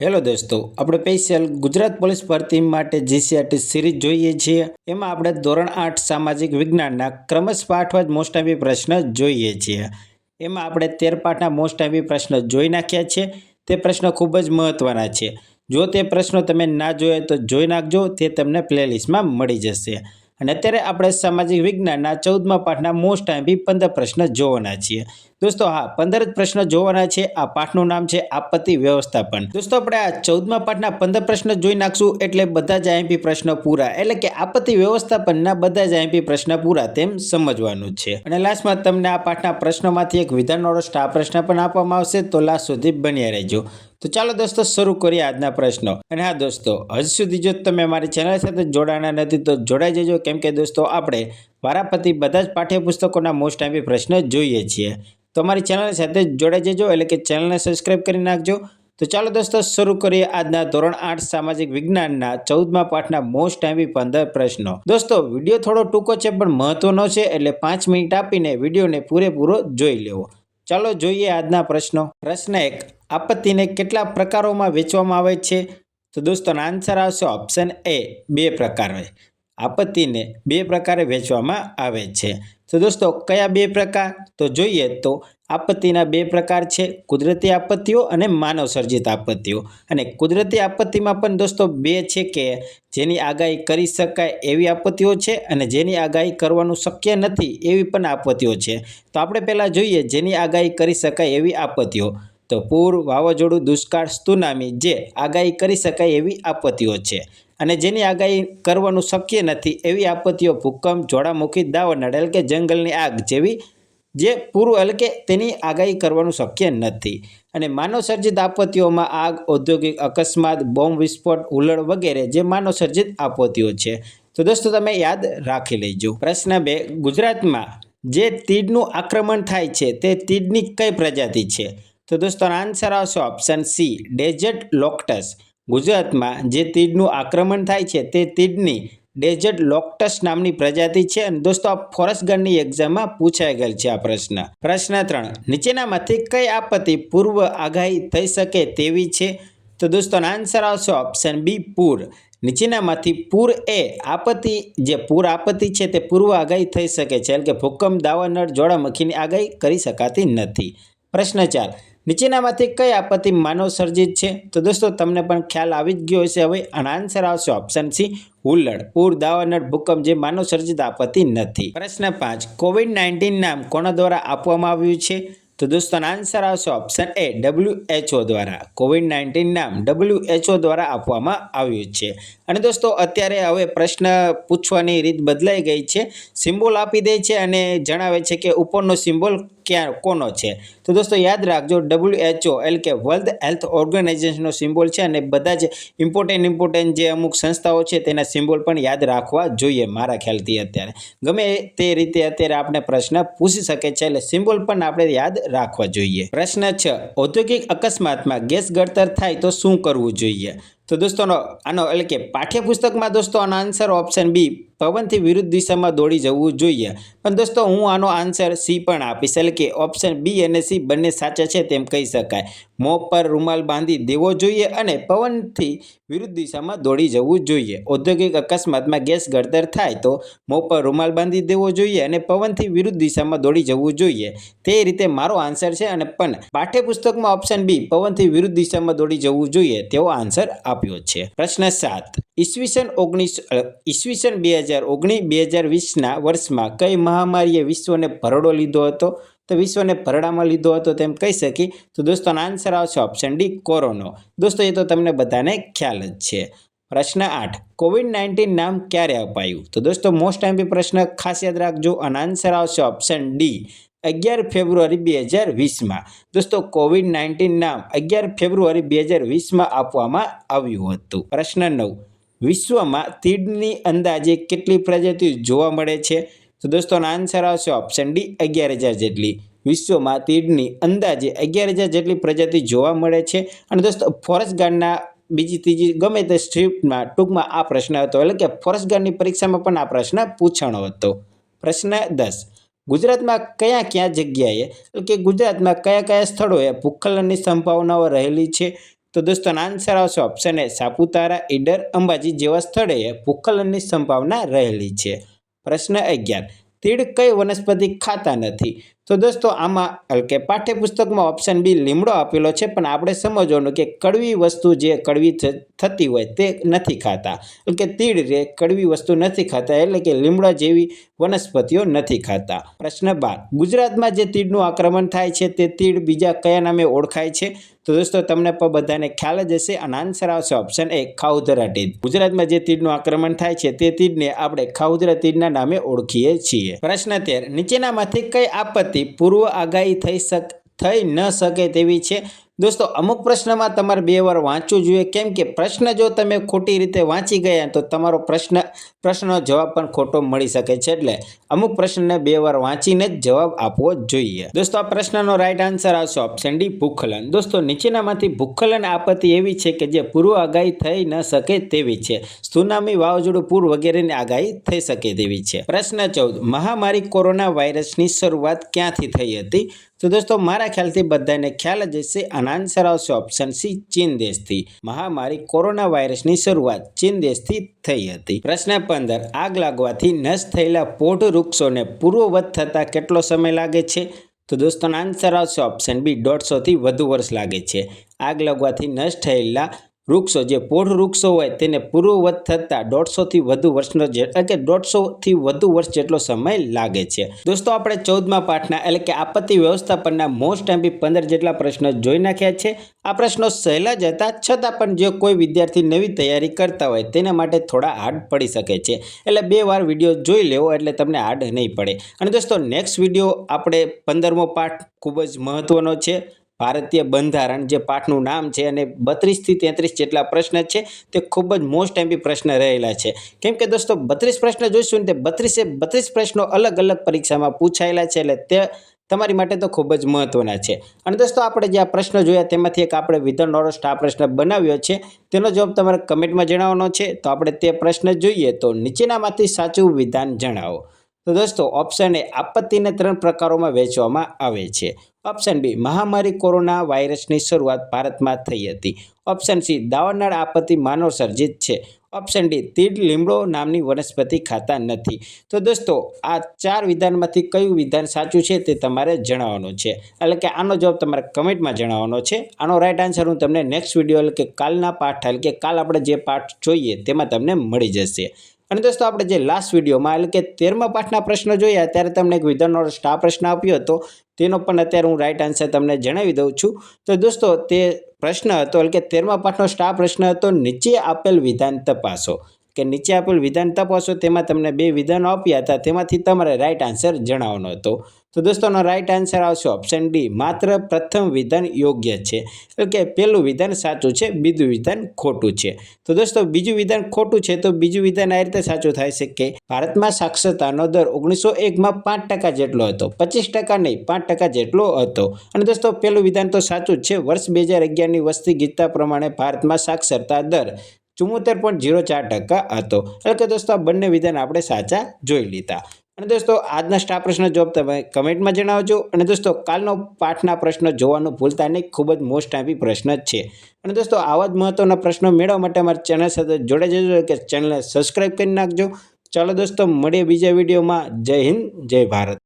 Hello દોસ્તો, આપણે special Gujarat police ભરતી માટે જીસીઆરટી સિરીઝ જોઈએ છીએ. એમાં આપણે ધોરણ 8 સામાજિક વિજ્ઞાનના ક્રમશ પાઠવાદ મોસ્ટ આઈપી પ્રશ્ન જોઈએ છીએ. એમાં આપણે 13 પાઠના મોસ્ટ આઈપી પ્રશ્ન જોઈ નાખ્યા છે. તે પ્રશ્ન ખૂબ જ મહત્વના છે. જો તે પ્રશ્નો તમે ના જોયા તો જોઈ નાખજો, તે તમને પ્લેલિસ્ટમાં મળી જશે. અને અત્યારે આપણે સામાજિક વિજ્ઞાનના 14મા પાઠના મોસ્ટ આઈપી 15 પ્રશ્ન જોવાના છીએ. દોસ્તો, હા, 15 જ પ્રશ્ન જોવાના છે. આ પાઠનું નામ છે આપત્તિ વ્યવસ્થાપન. દોસ્તો, આપણે આ 14મા પાઠના 15 પ્રશ્ન જોઈ નાખશું એટલે બધા જ આઈપી પ્રશ્ન પૂરા, એટલે કે આપત્તિ વ્યવસ્થાપનના બધા જ આઈપી પ્રશ્ન પૂરા તેમ સમજવાનું છે. અને લાસ્ટમાં તમને આ પાઠના પ્રશ્નોમાંથી એક વિધાનવાળો સ્ટાર પ્રશ્ન પણ આપવામાં આવશે, તો લાસ્ટ સુધી બન્યા રહેજો. તો ચાલો દોસ્તો, શરૂ કરીએ આજના પ્રશ્નો. અને હા દોસ્તો, હજુ સુધી જો તમે મારી ચેનલ સાથે જોડાણા નથી તો જોડાઈ જજો, કેમ કે દોસ્તો આપણે વારાફરતી બધા જ પાઠ્યપુસ્તકોના મોસ્ટ આઈપી પ્રશ્ન જોઈએ છીએ. તો અમારી ચેનલ સાથે જોડાઈ જજો, એટલે કે ચેનલને સબસ્ક્રાઇબ કરી નાખજો. તો ચાલો દોસ્તો, શરૂ કરીએ આજના ધોરણ 8 સામાજિક વિજ્ઞાનના 14મા પાઠના મોસ્ટ આઈપી 15 પ્રશ્નો. દોસ્તો, વિડીયો થોડો ટૂંકો છે પણ મહત્વનો છે, એટલે 5 મિનિટ આપીને વિડીયોને પૂરેપૂરો જોઈ લેવો. ચાલો જોઈએ આજના પ્રશ્નો. પ્રશ્ન 1, આપત્તિને કેટલા પ્રકારોમાં વહેંચવામાં આવે છે? તો દોસ્તોનો આન્સર આવશે ઓપ્શન એ, 2 પ્રકારે. આપત્તિને 2 પ્રકારે વહેંચવામાં આવે છે. તો દોસ્તો, કયા 2 પ્રકાર? તો જોઈએ તો આપત્તિના 2 પ્રકાર છે, કુદરતી આપત્તિઓ અને માનવ સર્જિત આપત્તિઓ. અને કુદરતી આપત્તિમાં પણ દોસ્તો 2 છે કે જેની આગાહી કરી શકાય એવી આપત્તિઓ છે, અને જેની આગાહી કરવાનું શક્ય નથી એવી પણ આપત્તિઓ છે. તો આપણે પહેલાં જોઈએ જેની આગાહી કરી શકાય એવી આપત્તિઓ. તો પૂર, વાવાઝોડું, દુષ્કાળ, સુનામી જે આગાહી કરી શકાય એવી આપત્તિઓ છે. અને જેની આગાહી કરવાનું શક્ય નથી એવી આપત્તિઓ ભૂકંપ, જ્વાળામુખી, દાવાનળ એટલે કે જંગલની આગ જેવી, જે પૂરું એટલે કે તેની આગાહી કરવાનું શક્ય નથી. અને માનવ સર્જિત આપત્તિઓમાં આગ, ઔદ્યોગિક અકસ્માત, બોમ્બ વિસ્ફોટ, હુલ્લડ વગેરે જે માનવ સર્જિત આપત્તિઓ છે. તો દોસ્તો તમે યાદ રાખી લેજો. પ્રશ્ન 2, ગુજરાતમાં જે તીડનું આક્રમણ થાય છે તે તીડની કઈ પ્રજાતિ છે? તો દોસ્તો આન્સર આવશે ઓપ્શન સી, ડેઝર્ટ લોક્ટસ. ગુજરાતમાં જે તીડનું આક્રમણ થાય છે તે તીડની ડેઝર્ટ લોક્ટસ નામની પ્રજાતિ છે. અને દોસ્તો આ ફોરેસ્ટ ગાર્ડની એક્ઝામમાં પૂછાઈ ગયેલ છે આ પ્રશ્ન. પ્રશ્ન 3, નીચેનામાંથી કઈ આપત્તિ પૂર્વ આગાહી થઈ શકે તેવી છે? તો દોસ્તો આન્સર આવશે ઓપ્શન બી, પૂર. નીચેનામાંથી પૂર એ આપત્તિ, જે પૂર આપત્તિ છે તે પૂર્વ આગાહી થઈ શકે છે, એટલે કે ભૂકંપ, દાવાનળ, જ્વાળામુખીની આગાહી કરી શકાતી નથી. પ્રશ્ન 4, નીચેનામાંથી કઈ આપત્તિ માનવ સર્જિત છે? તો દોસ્તો તમને પણ ખ્યાલ આવી જ ગયો હશે હવે, અને આન્સર આવશે ઓપ્શન સી, હુલ્લડ. પૂર, દાવાનળ, ભૂકંપ જે માનવ સર્જિત આપત્તિ નથી. પ્રશ્ન 5, કોવિડ-19 નામ કોના દ્વારા આપવામાં આવ્યું છે? તો દોસ્તો આન્સર આવશે ઓપ્શન એ, WHO દ્વારા. કોવિડ-19 નામ WHO દ્વારા આપવામાં આવ્યું છે. અને દોસ્તો અત્યારે હવે પ્રશ્ન પૂછવાની રીત બદલાઈ ગઈ છે. સિમ્બોલ આપી દે છે અને જણાવે છે કે ઉપરનો સિમ્બોલ કોનો છે. તો દોસ્તો યાદ રાખજો, WHO એટલે કે વર્લ્ડ હેલ્થ ઓર્ગેનાઇઝેશનનો સિમ્બોલ છે. અને બધા જ ઇમ્પોર્ટન્ટ જે અમુક સંસ્થાઓ છે તેના સિમ્બોલ પણ યાદ રાખવા જોઈએ મારા ખ્યાલથી. અત્યારે ગમે તે રીતે અત્યારે આપણે પ્રશ્ન પૂછી શકે છે, એટલે સિમ્બોલ પણ આપણે યાદ રાખવા જોઈએ. પ્રશ્ન 6, ઔદ્યોગિક અકસ્માતમાં ગેસ ગળતર થાય તો શું કરવું જોઈએ? તો દોસ્તો આનો એટલે કે પાઠ્યપુસ્તકમાં દોસ્તો આનો આન્સર ઓપ્શન બી, પવનથી વિરુદ્ધ દિશામાં દોડી જવું જોઈએ. પણ દોસ્તો હું આનો આન્સર સી પણ આપીશ, એટલે કે ઓપ્શન બી અને સી બંને સાચા છે તેમ કહી શકાય. મોં પર રૂમાલ બાંધી દેવો જોઈએ અને પવનથી વિરુદ્ધ દિશામાં દોડી જવું જોઈએ. ઔદ્યોગિક અકસ્માતમાં ગેસ ગળતર થાય તો મોં પર રૂમાલ બાંધી દેવો જોઈએ અને પવનથી વિરુદ્ધ દિશામાં દોડી જવું જોઈએ. તે રીતે મારો આન્સર છે. અને પણ પાઠ્યપુસ્તકમાં ઓપ્શન બી, પવનથી વિરુદ્ધ દિશામાં દોડી જવું જોઈએ તેવો આન્સર આપ્યો છે. પ્રશ્ન 7, ઈસવીસન 2019-2020ના વર્ષમાં કઈ મહામારીએ વિશ્વને ભરડો લીધો હતો? તો વિશ્વને ભરડામાં લીધો હતો તેમ કહી શકી. તો દોસ્તો આન્સર આવશે ઓપ્શન ડી, કોરોના. દોસ્તો એ તો તમને બધાને ખ્યાલ જ છે. પ્રશ્ન 8, કોવિડ-19 નામ ક્યારે અપાયું? તો દોસ્તો મોસ્ટ આઈપી પ્રશ્ન ખાસ યાદ રાખજો, અને આન્સર આવશે ઓપ્શન ડી, 11 ફેબ્રુઆરી 2020માં. દોસ્તો કોવિડ-19 નામ 11 ફેબ્રુઆરી 2020માં આપવામાં આવ્યું હતું. પ્રશ્ન 9, વિશ્વમાં તીડની અંદાજે કેટલી પ્રજાતિઓ જોવા મળે છે? તો દોસ્તો આન્સર આવશે ઓપ્શન ડી, 11,000 જેટલી. વિશ્વમાં તીડની અંદાજે 11,000 જેટલી પ્રજાતિ જોવા મળે છે. અને દોસ્તો ફોરેસ્ટ ગાર્ડના બીજી ત્રીજી ગમે તે સ્ટ્રીપમાં ટૂંકમાં આ પ્રશ્ન હતો, એટલે કે ફોરેસ્ટ ગાર્ડની પરીક્ષામાં પણ આ પ્રશ્ન પૂછાણો હતો. પ્રશ્ન 10, ગુજરાતમાં કયા જગ્યાએ, એટલે કે ગુજરાતમાં કયા સ્થળોએ ભૂસ્ખલનની સંભાવનાઓ રહેલી છે? તો દોસ્તો આન્સર આવશે ઓપ્શન એ સાપુતારા, ઈડર, અંબાજી જેવા સ્થળે ભૂસ્ખલનની સંભાવના રહેલી છે. પ્રશ્ન 11. તીડ કઈ વનસ્પતિ ખાતા નથી? તો દોસ્તો આમાં કે પાઠ્યપુસ્તકમાં ઓપ્શન બી લીમડો આપેલો છે, પણ આપણે સમજવાનું કે કડવી વસ્તુ જે કડવી થતી હોય તે નથી ખાતા, એટલે કે તીડ રે કડવી વસ્તુ નથી ખાતા, એટલે કે લીમડા જેવી વનસ્પતિઓ નથી ખાતા. પ્રશ્ન 12. ગુજરાતમાં જે તીડનું આક્રમણ થાય છે તે તીડ બીજા કયા નામે ઓળખાય છે? તો દોસ્તો તમને પણ બધાને ખ્યાલ જ હશે અને આન્સર આવશે ઓપ્શન એ ખાઉધરા તીડ. ગુજરાતમાં જે તીડનું આક્રમણ થાય છે તે તીડને આપણે ખાઉધરા તીડના નામે ઓળખીએ છીએ. પ્રશ્ન 13. નીચેનામાંથી કઈ આપત્તિ પૂર્વ આગાહી થઈ ન શકે તેવી છે? દોસ્તો અમુક પ્રશ્નમાં તમારે 2 વાર વાંચવું જોઈએ, કેમ કે પ્રશ્ન જો તમે ખોટી રીતે વાંચી ગયા તો તમારો પ્રશ્નનો જવાબ પણ ખોટો મળી શકે છે, એટલે અમુક પ્રશ્નને 2 વાર વાંચીને જ જવાબ આપવો જોઈએ. દોસ્તો આ પ્રશ્નનો રાઈટ આન્સર આવશે ઓપ્શન ડી ભૂસ્ખલન. દોસ્તો નીચેનામાંથી ભૂસ્ખલન આપત્તિ એવી છે કે જે પૂર્વ આગાહી થઈ ન શકે તેવી છે. સુનામી, વાવાઝોડું, પૂર વગેરેની આગાહી થઈ શકે તેવી છે. પ્રશ્ન 14. મહામારી કોરોના વાયરસની શરૂઆત ક્યાંથી થઈ હતી? તો દોસ્તો મારા ખ્યાલથી બધાને ખ્યાલ જ હશે અને આન્સર આવશે ઓપ્શન સી ચીન દેશથી. મહામારી કોરોના વાયરસની શરૂઆત ચીન દેશથી થઈ હતી. પ્રશ્ન 15. આગ લાગવાથી નષ્ટ થયેલા પોઢ વૃક્ષોને પૂર્વવત થતા કેટલો સમય લાગે છે? તો દોસ્તો આન્સર આવશે ઓપ્શન બી 150 થી વધુ વર્ષ લાગે છે. આગ લાગવાથી નષ્ટ થયેલા વૃક્ષો જે પોઢ વૃક્ષો હોય તેને પૂર્વવત થતાં 150 થી વધુ વર્ષનો એટલે કે 150 થી વધુ વર્ષ જેટલો સમય લાગે છે. દોસ્તો આપણે 14મા પાઠના એટલે કે આપત્તિ વ્યવસ્થાપનના મોસ્ટ એમપી 15 જેટલા પ્રશ્નો જોઈ નાખ્યા છે. આ પ્રશ્નો સહેલા જ હતા, છતાં પણ જે કોઈ વિદ્યાર્થી નવી તૈયારી કરતા હોય તેના માટે થોડા હાર્ડ પડી શકે છે, એટલે 2 વાર વિડીયો જોઈ લેવો એટલે તમને હાર્ડ નહીં પડે. અને દોસ્તો નેક્સ્ટ વિડીયો આપણે 15મો પાઠ ખૂબ જ મહત્વનો છે, ભારતીય બંધારણ, જે પાઠનું નામ છે, અને 32 થી 33 જેટલા પ્રશ્ન છે તે ખૂબ જ મોસ્ટ એમપી પ્રશ્ન રહેલા છે. કેમ કે દોસ્તો 32 પ્રશ્ન જોઈશું ને તે 32 પ્રશ્નો અલગ અલગ પરીક્ષામાં પૂછાયેલા છે, એટલે તે તમારી માટે તો ખૂબ જ મહત્વના છે. અને દોસ્તો આપણે જે આ પ્રશ્ન જોયા તેમાંથી એક આપણે વિધાનવાળો સ્ટાર પ્રશ્ન બનાવ્યો છે, તેનો જવાબ તમારે કમેન્ટમાં જણાવવાનો છે. તો આપણે તે પ્રશ્ન જોઈએ તો નીચેનામાંથી સાચું વિધાન જણાવો. તો દોસ્તો ઓપ્શન એ આપત્તિને 3 પ્રકારોમાં વહેંચવામાં આવે છે. ઓપ્શન બી મહામારી કોરોના વાયરસની શરૂઆત ભારતમાં થઈ હતી. ઓપ્શન સી દાવાનળ આપત્તિ માનવ સર્જિત છે. ઓપ્શન ડી તીડ લીમડો નામની વનસ્પતિ ખાતા નથી. તો દોસ્તો આ 4 વિધાનમાંથી કયું વિધાન સાચું છે તે તમારે જણાવવાનું છે, એટલે કે આનો જવાબ તમારે કમેન્ટમાં જણાવવાનો છે. આનો રાઈટ આન્સર હું તમને નેક્સ્ટ વિડીયો એટલે કે કાલના પાઠ એટલે કે કાલ આપણે જે પાઠ જોઈએ તેમાં તમને મળી જશે. અને દોસ્તો આપણે જે લાસ્ટ વિડીયોમાં એટલે કે 13મા પાઠના પ્રશ્નો જોયા ત્યારે તમને એક વિધાનવાળો સ્ટાર પ્રશ્ન આપ્યો હતો, તેનો પણ અત્યારે હું રાઈટ આન્સર તમને જણાવી દઉં છું. તો દોસ્તો તે પ્રશ્ન હતો એટલે કે 13મા પાઠનો સ્ટાર પ્રશ્ન હતો, નીચે આપેલ વિધાન તપાસો. કે નીચે આપેલ વિધાન તપાસો, તેમાં તમને 2 વિધાનો આપ્યા હતા, તેમાંથી તમારે રાઈટ આન્સર જણાવવાનો હતો. તો દોસ્તોનો રાઈટ આન્સર આવશે ઓપ્શન ડી માત્ર પ્રથમ વિધાન યોગ્ય છે, એટલે કે પહેલું વિધાન સાચું છે, બીજું વિધાન ખોટું છે. તો દોસ્તો બીજું વિધાન ખોટું છે, તો બીજું વિધાન આ રીતે સાચું થાય છે કે ભારતમાં સાક્ષરતાનો દર 1901માં 5% જેટલો હતો, 25% નહીં 5% જેટલો હતો. અને દોસ્તો પહેલું વિધાન તો સાચું જ છે. વર્ષ 2011ની વસ્તી ગીતતા પ્રમાણે ભારતમાં સાક્ષરતા દર 74.04% હતો. એટલે કે દોસ્તો આ બંને વિધાન આપણે સાચા જોઈ લીધા. અને દોસ્તો આજના સ્ટાર પ્રશ્ન જવાબ તમે કમેન્ટમાં જણાવજો. અને દોસ્તો કાલનો પાઠના પ્રશ્ન જોવાનું ભૂલતા નહીં, ખૂબ જ મોસ્ટ એમપી પ્રશ્ન છે. અને દોસ્તો આવા જ મહત્વના પ્રશ્નો મેળવવા માટે અમારી ચેનલ સાથે જોડાઈ જજો, કે ચેનલને સબસ્ક્રાઈબ કરી નાખજો. ચાલો દોસ્તો મળીએ બીજા વિડીયોમાં. જય હિન્દ, જય ભારત.